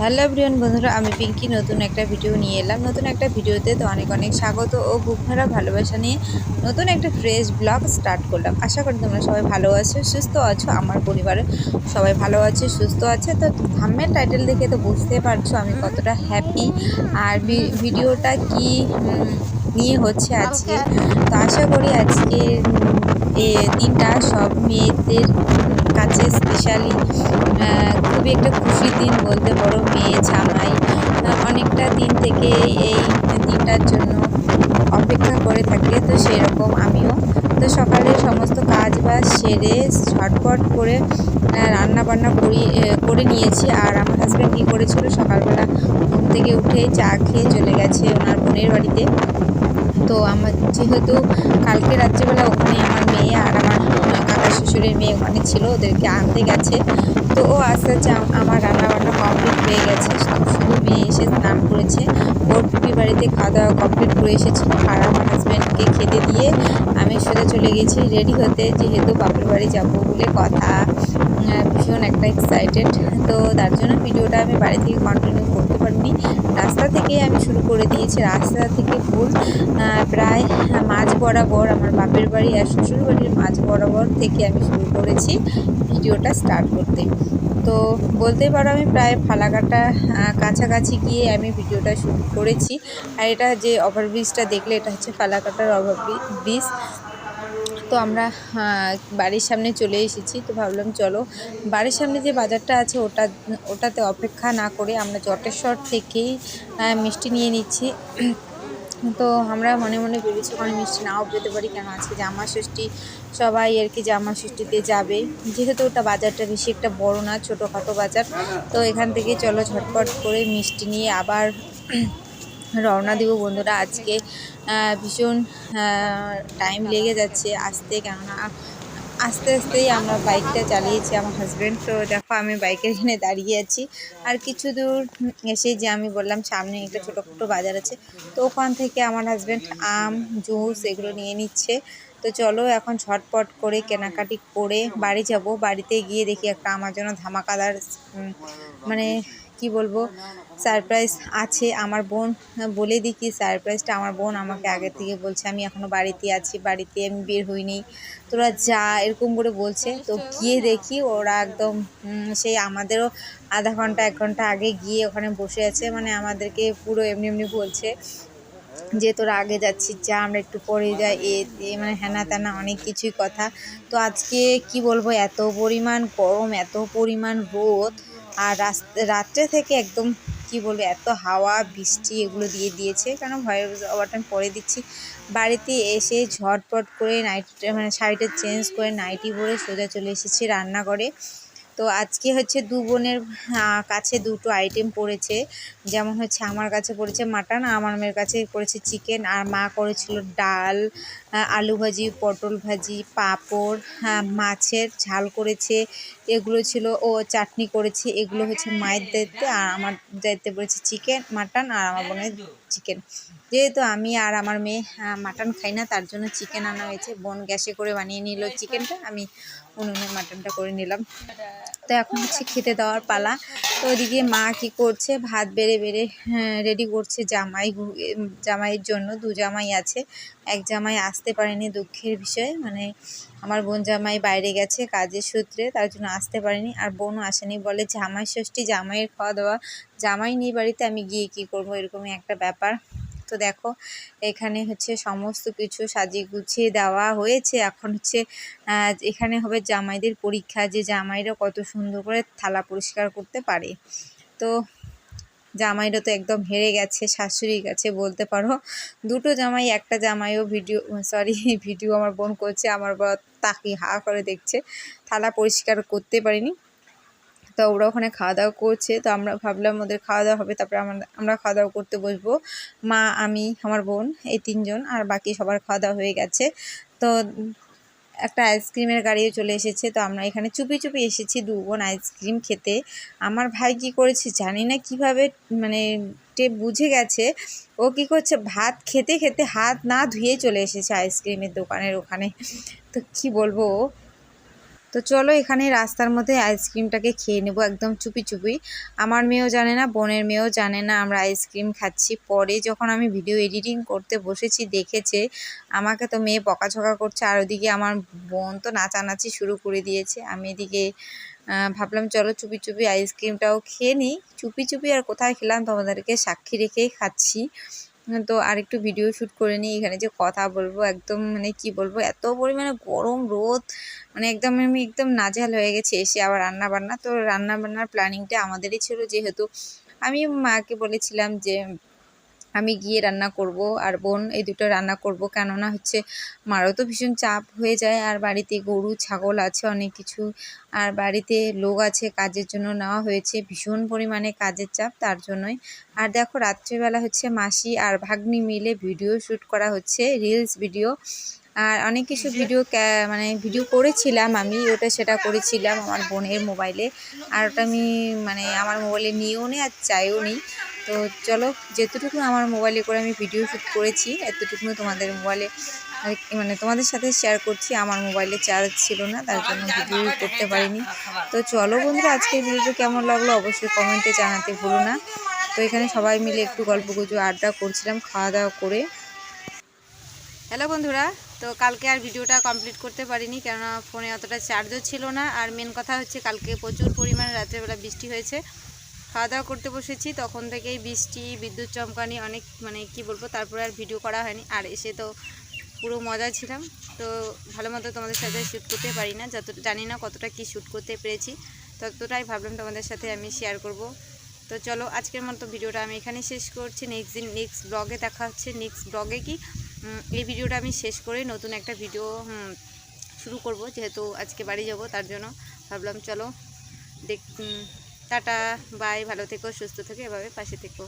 Hello everyone বন্ধুরা, আমি পিঙ্কি নতুন একটা ভিডিও নিয়ে এলাম। নতুন একটা ভিডিওতে তো অনেক অনেক স্বাগত ও বুক ভরা ভালোবাসা নিয়ে নতুন একটা ফ্রেশ ব্লগ স্টার্ট করলাম। আশা করি তোমরা সবাই ভালো আছো, সুস্থ আছো। আমার পরিবারে সবাই ভালো আছে, সুস্থ আছে। তো থাম্বনেল টাইটেল দেখে তো বুঝতে পারছো আমি কতটা হ্যাপি আর ভিডিওটা কি নিয়ে হচ্ছে আজকে। তো আশা করি আজকে এ দিনটা সব মেয়েদের কাছে স্পেশালি খুবই একটা খুশির দিন বলতে পারো। মেয়ে জামাই অনেকটা দিন থেকে এই দিনটার জন্য অপেক্ষা করে থাকে। তো সেরকম আমিও তো সকালে সমস্ত কাজ বাজ সেরে ঝটপট করে রান্না বান্না করে নিয়েছি। আর আমার হাজব্যান্ড কী করেছিল, সকালবেলা ঘুম থেকে উঠে চা খেয়ে চলে গেছে ওনার বোনের বাড়িতে। তো আমার যেহেতু কালকে রাত্রিবেলা ওখানে আমার মেয়ে আর আমার কাকা শ্বশুরের মেয়ে ওখানে ছিল, ওদেরকে আনতে গেছে। তো ও আস্তে আস্তে আমার রান্নাবান্না কমপ্লিট হয়ে গেছে, শুধু মেয়ে এসে স্নান করেছে, ওর পিপি বাড়িতে খাওয়া দাওয়া কমপ্লিট করে এসেছিলো। আর আমার হাজব্যান্ডকে খেতে দিয়ে আমি সোজা চলে গেছি রেডি হতে, যেহেতু বাপের বাড়ি যাবো বলে কথা। ভীষণ একটা এক্সাইটেড। তো তার জন্য ভিডিওটা আমি বাড়ি থেকে কন্টিনিউ করতে পারিনি, রাস্তা থেকে আমি শুরু করে দিয়েছি। রাস্তা থেকে ফুল প্রায় মাঝ বরাবর আমার বাপের বাড়ি আর শ্বশুর বাড়ির মাঝ বরাবর থেকে আমি শুরু করেছি ভিডিওটা স্টার্ট করতে। তো বলতেই পারো আমি প্রায় ফালাকাটা কাছাকাছি গিয়ে আমি ভিডিওটা শুট করেছি। আর এটা যে ওভারব্রিজটা দেখলে, এটা হচ্ছে ফালাকাটার ওভারব্রিজ। তো আমরা বাড়ির সামনে চলে এসেছি। তো ভাবলাম চলো বাড়ির সামনে যে বাজারটা আছে ওটাতে অপেক্ষা না করে আমরা জটেশ্বর থেকেই মিষ্টি নিয়ে নিচ্ছি। তো আমরা মনে মনে ভেবেছি ওখানে মিষ্টি নাও পেতে পারি, কেন আজকে জামা ষষ্ঠী, সবাই আর কি জামা ষষ্ঠীতে যাবে। যেহেতু ওটা বাজারটা বেশি একটা বড় না, ছোটোখাটো বাজার। তো এখান থেকে চলো ঝটপট করে মিষ্টি নিয়ে আবার রওনা দিব বন্ধুরা। আজকে ভীষণ টাইম লেগে যাচ্ছে আসতে, কেননা আস্তে আস্তেই আমরা বাইকটা চালিয়েছি আমার হাজব্যান্ড। তো দেখো আমি বাইকের এখানে দাঁড়িয়ে আছি। আর কিছু দূর এসে যে আমি বললাম সামনে একটা ছোটো বাজার আছে, তো ওখান থেকে আমার হাজব্যান্ড আম জুস এগুলো নিয়ে নিচ্ছে। তো চলো এখন ঝটপট করে কেনাকাটি করে বাড়ি যাব। বাড়িতে গিয়ে দেখি একটা আমার জন্য ধামাকাদার মানে কি বলবো সারপ্রাইজ আছে। আমার বোন বলে দিই কি সারপ্রাইজটা, আমার বোন আমাকে আগে থেকে বলছে আমি এখনও বাড়িতে আছি, বাড়িতে আমি বের হইনি, তোরা যা, এরকম করে বলছে। তো গিয়ে দেখি ওরা একদম সেই আমাদেরও আধা ঘন্টা 1 ঘন্টা আগে গিয়ে ওখানে বসে আছে, মানে আমাদেরকে পুরো এমনি এমনি বলছে যে তোরা আগে যাচ্ছিস যা, আমরা একটু পরে যাই, মানে হ্যানা ত্যানা অনেক কিছুই কথা। তো আজকে কি বলবো, এত পরিমাণ গরম, এত পরিমাণ রোদ, আর রাত্রে থেকে একদম কি বলবো এত হাওয়া বৃষ্টি এগুলো দিয়ে দিয়েছে। কেন ভয়েস ওভারটা আমি পরে দিচ্ছি। বাড়িতে এসে ঝটপট করে মানে শাড়িটা চেঞ্জ করে নাইটি পরে সোজা চলে এসেছি রান্নাঘরে। তো আজকে হচ্ছে দু বোনের কাছে দুটো আইটেম পড়েছে। যেমন হচ্ছে আমার কাছে পড়েছে মাটন, আর আমার মেয়ের কাছে পড়েছে চিকেন। আর মা করেছিল ডাল, আলু ভাজি, পটল ভাজি, পাঁপড়, মাছের ঝাল করেছে, এগুলো ছিল। ও চাটনি করেছে, এগুলো হচ্ছে মায়ের দায়িত্বে। আর আমার দায়িত্বে পড়েছে চিকেন মাটন, আর আমার বোনের চিকেন। যেহেতু আমি আর আমার মেয়ে মাটন খাই না, তার জন্য চিকেন আনা হয়েছে। বোন গ্যাসে করে বানিয়ে নিল চিকেনটা, আমি উনুনে মাটনটা করে নিলাম। তো এখন হচ্ছে খেতে দেওয়ার পালা। তো ওইদিকে মা কি করছে, ভাত বেড়ে বেড়ে রেডি করছে জামাইয়ের জন্য। 2 জামাই আছে, এক জামাই আসতে পারেনি, দুঃখের বিষয়। মানে আমার বোন জামাই বাইরে গেছে কাজের সূত্রে, তার জন্য আসতে পারেনি। আর বোনও আসেনি, বলে জামাই ষষ্ঠী, জামাইয়ের খাওয়া দাওয়া, জামাই নেই বাড়িতে, আমি গিয়ে কি করব, এরকমই একটা ব্যাপার। তো দেখো এখানে হচ্ছে সমস্ত কিছু সাজিয়ে গুছিয়ে দেওয়া হয়েছে। এখন হচ্ছে এখানে হবে জামাইদের পরীক্ষা, যে জামাইরা কত সুন্দর করে থালা পরিষ্কার করতে পারে। তো জামাইরা তো একদম হেরে গেছে শাশুড়ির কাছে বলতে পারো। দুটো জামাই, একটা জামাইও ভিডিও আমার বোন করছে, আমার বর তাকিয়ে হা করে দেখছে, থালা পরিষ্কার করতে পারিনি। তো ওরা ওখানে খাওয়া দাওয়া করছে। তো আমরা ভাবলাম ওদের খাওয়া দাওয়া হবে, তারপরে আমরা খাওয়া দাওয়া করতে বসবো। মা, আমি, আমার বোন, এই 3 জন। আর বাকি সবার খাওয়া দাওয়া হয়ে গেছে। তো একটা আইসক্রিমের গাড়িও চলে এসেছে। তো আমরা এখানে চুপি চুপি এসেছি 2 বোন আইসক্রিম খেতে। আমার ভাই কি করেছে জানি না কিভাবে, মানে বুঝে গেছে। ও কি করছে, ভাত খেতে খেতে হাত না ধুয়ে চলে এসেছে আইসক্রিমের দোকানের ওখানে। তো কি বলবো, তো চলো এখানে রাস্তার মধ্যে আইসক্রিমটাকে খেয়ে নেবো একদম চুপি চুপি। আমার মেয়েও জানে না, বোনের মেয়েও জানে না আমরা আইসক্রিম খাচ্ছি। পরে যখন আমি ভিডিও এডিটিং করতে বসেছি দেখেছে, আমাকে তো মেয়ে বকাঝকা করছে, আর ওদিকে আমার বোন তো নাচানাচি শুরু করে দিয়েছে। আমি এদিকে ভাবলাম চলো চুপি চুপি আইসক্রিমটাও খেয়ে নিই। চুপি চুপি আর কোথায় খেলাম, তোমাদেরকে সাক্ষী রেখেই খাচ্ছি। তো আর একটু ভিডিও শ্যুট করে নিই। এখানে যে কথা বলবো একদম মানে কি বলবো, এত পরিমাণে গরম রোদ, মানে একদম আমি একদম নাজেহাল হয়ে গেছি। এসে আবার রান্না বান্না, তো রান্না বান্নার প্ল্যানিংটা আমাদেরই ছিল, যেহেতু আমি মাকে বলেছিলাম যে আমি গিয়ে রান্না করব আর বোন এই দুটো রান্না করব, কেননা হচ্ছে মারও তো ভীষণ চাপ হয়ে যায়, আর বাড়িতে গরু ছাগল আছে অনেক কিছু, আর বাড়িতে লোক আছে কাজের জন্য নেওয়া হয়েছে, ভীষণ পরিমাণে কাজের চাপ, তার জন্যই। আর দেখো রাত্রিবেলা হচ্ছে মাসি আর ভাগ্নি মিলে ভিডিও শ্যুট করা হচ্ছে, রিলস ভিডিও। আর অনেক কিছু ভিডিও মানে ভিডিও করেছিলাম আমি, সেটা করেছিলাম আমার বোনের মোবাইলে, আর ওটা আমি মানে আমার মোবাইলে নিয়েও নিই আর চাইও নিই। তো চলো যেতটুকু আমার মোবাইলে করে আমি ভিডিও শ্যুট করেছি এতটুকু তোমাদের মোবাইলে মানে তোমাদের সাথে শেয়ার করছি। আমার মোবাইলে চার্জ ছিল না, তার জন্য ভিডিও করতে পারিনি। তো চলো বন্ধুরা, আজকের ভিডিওটা কেমন লাগলো অবশ্যই কমেন্টে জানাতে ভুলো না। তো এখানে সবাই মিলে একটু গল্পগুজব আড্ডা করছিলাম খাওয়া দাওয়া করে। হ্যালো বন্ধুরা, তো কালকে আর ভিডিওটা কমপ্লিট করতে পারিনি, কেননা ফোনে অতটা চার্জও ছিল না, আর মেন কথা হচ্ছে কালকে প্রচুর পরিমাণে রাত্রেবেলা বৃষ্টি হয়েছে। খাওয়া দাওয়া করতে বসেছি তখন থেকেই বৃষ্টি, বিদ্যুৎ চমকানি, অনেক মানে কি বলবো, তারপরে আর ভিডিও করা হয়নি। আর এসে তো পুরো মজা ছিলাম, তো ভালো মতো তোমাদের সাথে শ্যুট করতে পারি না, জানি না কতটা কি শ্যুট করতে পেরেছি, ততটাই ভাবলাম তোমাদের সাথে আমি শেয়ার করব। তো চলো আজকের মতো ভিডিওটা আমি এখানে শেষ করছি। নেক্সট ব্লগে দেখা হচ্ছে। নেক্সট ব্লগে কি এই ভিডিওটা আমি শেষ করে নতুন একটা ভিডিও শুরু করব, যেহেতু আজকে বাড়ি যাব, তার জন্য ভাবলাম চলো টাটা বাই, ভালো থেকো, সুস্থ থেকো, এভাবে পাশে থেকো।